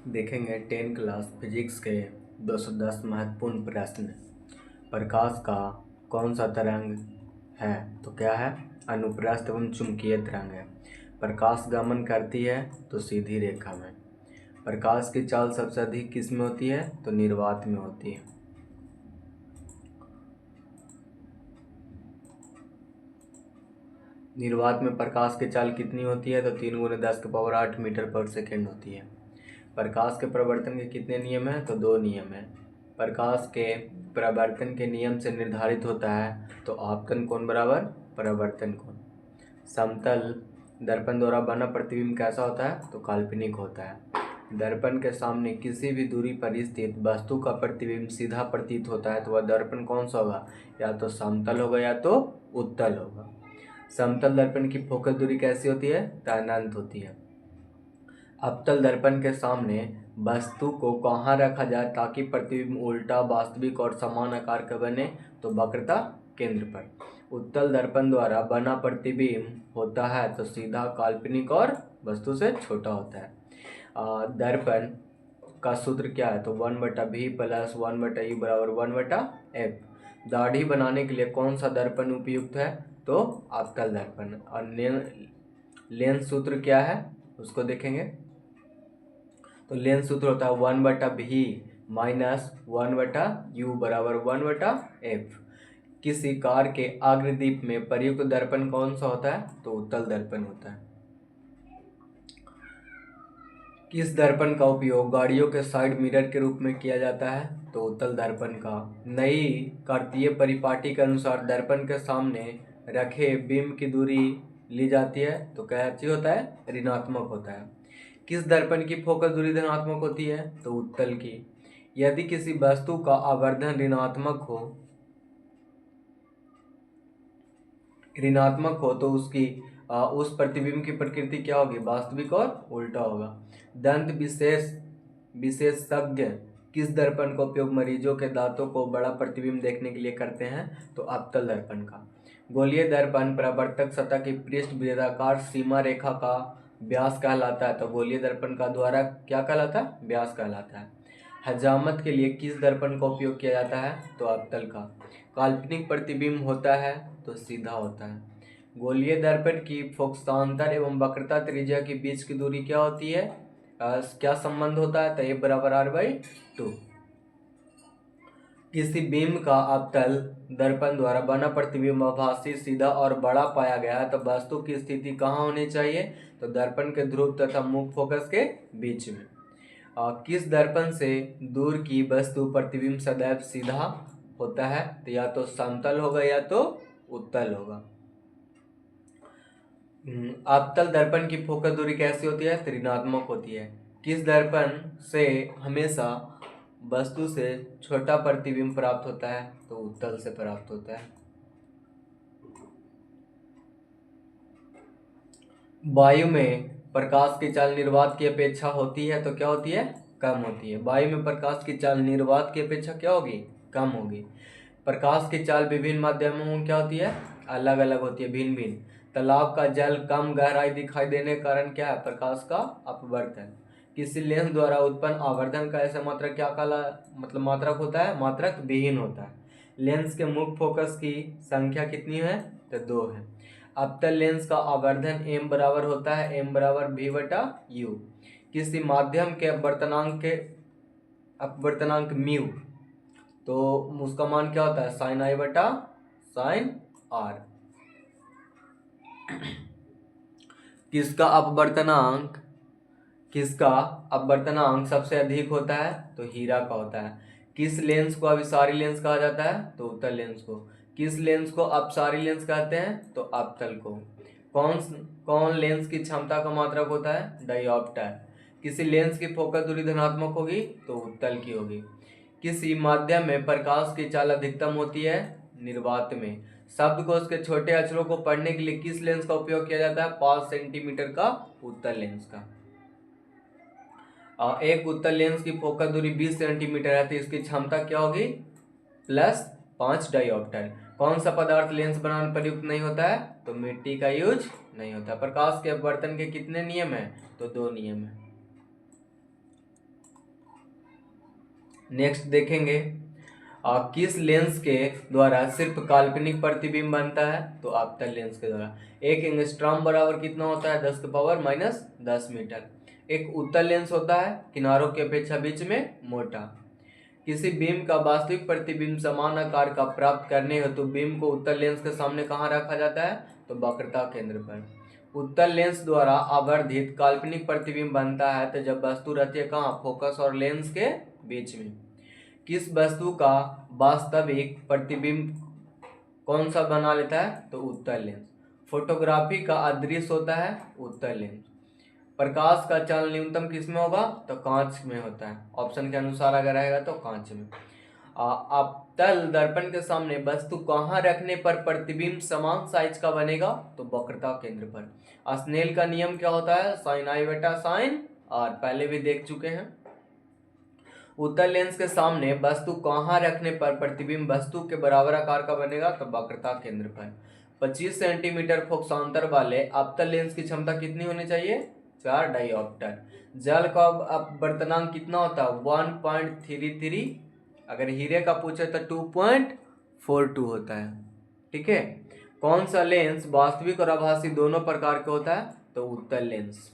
देखेंगे 10 class physics के 210 महत्वपूर्ण प्रश्न। प्रकाश का कौन सा तरंग है? तो क्या है? अनुप्रस्थ एवं चुंबकीय तरंग है। प्रकाश गमन करती है तो सीधी रेखा में। प्रकाश की चाल सबसे अधिक किस में होती है? तो निर्वात में होती है। निर्वात में प्रकाश की चाल कितनी होती है? तो 3 × 10⁸ मीटर पर सेकेंड होती है। प्रकाश के प्रवर्तन के कितने नियम हैं? तो 2 नियम हैं। प्रकाश के प्रवर्तन के नियम से निर्धारित होता है तो आपतन कोण बराबर परावर्तन कोण। समतल दर्पण द्वारा बना प्रतिबिंब कैसा होता है? तो काल्पनिक होता है। दर्पण के सामने किसी भी दूरी पर स्थित वस्तु का प्रतिबिंब सीधा प्रतीत होता है तो वह दर्पण कौन सा होगा? या तो समतल होगा या तो उत्तल होगा। समतल दर्पण की फोकस दूरी कैसी होती है? तो अनंत होती है। अवतल दर्पण के सामने वस्तु को कहाँ रखा जाए ताकि प्रतिबिंब उल्टा, वास्तविक और समान आकार का बने? तो वक्रता केंद्र पर। उत्तल दर्पण द्वारा बना प्रतिबिंब होता है तो सीधा, काल्पनिक और वस्तु से छोटा होता है। दर्पण का सूत्र क्या है? तो 1/v + 1/u = 1/f। दाढ़ी बनाने के लिए कौन सा दर्पण उपयुक्त है? तो अवतल दर्पण। और लेंस सूत्र क्या है उसको देखेंगे। तो लेंस सूत्र होता है 1/v - 1/u = 1/f। किसी कार के अग्रदीप में प्रयुक्त दर्पण कौन सा होता है? तो उत्तल दर्पण होता है। किस दर्पण का उपयोग गाड़ियों के साइड मिरर के रूप में किया जाता है? तो उत्तल दर्पण का। नई कार्तीय परिपाटी के अनुसार दर्पण के सामने रखे बिंब की दूरी ली जाती है तो कैसी होता है? ऋणात्मक होता है। किस दर्पण की फोकस दूरी धनात्मक होती है? तो उत्तल की। यदि किसी वस्तु का आवर्धन ऋणात्मक हो तो उसकी उस प्रतिबिंब की प्रकृति क्या होगी? वास्तविक और उल्टा होगा। दंत विशेषज्ञ किस दर्पण का उपयोग मरीजों के दांतों को बड़ा प्रतिबिंब देखने के लिए करते हैं? तो अवतल दर्पण का। गोलीय दर्पण परावर्तक सतह की पृष्ठ वृत्ताकार सीमा रेखा का व्यास कहलाता है तो गोलीय दर्पण का द्वारा क्या कहलाता है? व्यास कहलाता है। हजामत के लिए किस दर्पण का उपयोग किया जाता है? तो अवतल का। काल्पनिक प्रतिबिंब होता है तो सीधा होता है। गोलीय दर्पण की फोकसांतर एवं वक्रता त्रिज्या के बीच की दूरी क्या होती है? क्या संबंध होता है? तो a = r/2। किसी बिंब का अवतल दर्पण द्वारा बना प्रतिबिंब आभासी, सीधा और बड़ा पाया गया है तो वस्तु की स्थिति कहाँ होनी चाहिए? तो दर्पण के ध्रुव तथा मुख्य फोकस के बीच में। किस दर्पण से दूर की वस्तु प्रतिबिंब सदैव सीधा होता है? तो या तो समतल होगा या तो उत्तल होगा। अवतल दर्पण की फोकस दूरी कैसी होती है? ऋणात्मक होती है। किस दर्पण से हमेशा वस्तु से छोटा प्रतिबिंब प्राप्त होता है? तो उत्तल से प्राप्त होता है। वायु में प्रकाश की चाल निर्वात की अपेक्षा होती है तो क्या होती है? कम होती है। वायु में प्रकाश की चाल निर्वात की अपेक्षा क्या होगी? कम होगी। प्रकाश की चाल विभिन्न माध्यमों में क्या होती है? अलग अलग होती है, भिन्न भिन्न। तालाब का जल कम गहराई दिखाई देने के कारण क्या है? प्रकाश का अपवर्तन। किसी लेंस द्वारा उत्पन्न आवर्धन का ऐसा मात्रक क्या मात्रक होता है? मात्रक विहीन होता है। लेंस के मुख्य फोकस की संख्या कितनी है? तो 2 है। अवतल लेंस का आवर्धन m बराबर होता है m = v/u। किसी माध्यम के अपवर्तनांक म्यू तो उसका मान क्या होता है? sin i/sin r। किसका अपवर्तनांक सबसे अधिक होता है? तो हीरा का होता है। किस लेंस को अभिसारी लेंस कहा जाता है? तो उत्तल लेंस को। किस लेंस को अपसारी लेंस कहते हैं? तो अवतल को। कौन लेंस की क्षमता का मात्रक होता है? डायोप्टर। किसी लेंस की फोकस दूरी धनात्मक होगी तो उत्तल की होगी। किसी माध्यम में प्रकाश की चाल अधिकतम होती है? निर्वात में। शब्दकोश के छोटे अक्षरों को पढ़ने के लिए किस लेंस का उपयोग किया जाता है? 5 सेंटीमीटर का उत्तल लेंस का। एक उत्तल लेंस की फोकस दूरी 20 सेंटीमीटर है तो इसकी क्षमता क्या होगी? +5 डायोप्टर। कौन सा पदार्थ लेंस बनाने प्रयुक्त नहीं होता है? तो मिट्टी का यूज नहीं होता। प्रकाश के अपवर्तन के कितने नियम है? तो 2 नियम है। नेक्स्ट देखेंगे किस लेंस के द्वारा सिर्फ काल्पनिक प्रतिबिंब बनता है, तो अवतल लेंस के द्वारा। एक एंगस्ट्रॉम बराबर कितना होता है, 10⁻⁻10 मीटर। एक उत्तल लेंस होता है, किनारों की अपेक्षा बीच में मोटा। किसी बीम का वास्तविक प्रतिबिंब समान आकार का प्राप्त करने हेतु बीम को उत्तल लेंस के सामने कहाँ रखा जाता है, तो वक्रता केंद्र पर। उत्तल लेंस द्वारा आवर्धित काल्पनिक प्रतिबिंब बनता है तो जब वस्तु रहती है कहाँ, फोकस और लेंस के बीच में। किस वस्तु का वास्तविक प्रतिबिंब कौन सा बना लेता है, तो उत्तल लेंस। फोटोग्राफी का अदृश्य होता है उत्तल लेंस। प्रकाश का चलन न्यूनतम किस में होगा, तो कांच में होता है। ऑप्शन के अनुसार अगर रहेगा तो कांच में। अवतल दर्पण के सामने वस्तु कहाँ रखने पर प्रतिबिंब समान साइज का बनेगा, तो वक्रता केंद्र पर। स्नेल का नियम क्या होता है, साइन आई बटा साइन आर, पहले भी देख चुके हैं। उत्तल लेंस के सामने वस्तु कहाँ रखने पर प्रतिबिंब वस्तु के बराबर आकार का बनेगा, तो वक्रता केंद्र पर। 25 सेंटीमीटर फोकसांतर वाले अवतल लेंस की क्षमता कितनी होनी चाहिए, 4 डायोप्टर। जल का अपवर्तनांक कितना होता है, 1.33। अगर हीरे का पूछे तो 2.42 होता है। ठीक है। कौन सा लेंस वास्तविक और आभासी दोनों प्रकार के होता है, तो उत्तल लेंस।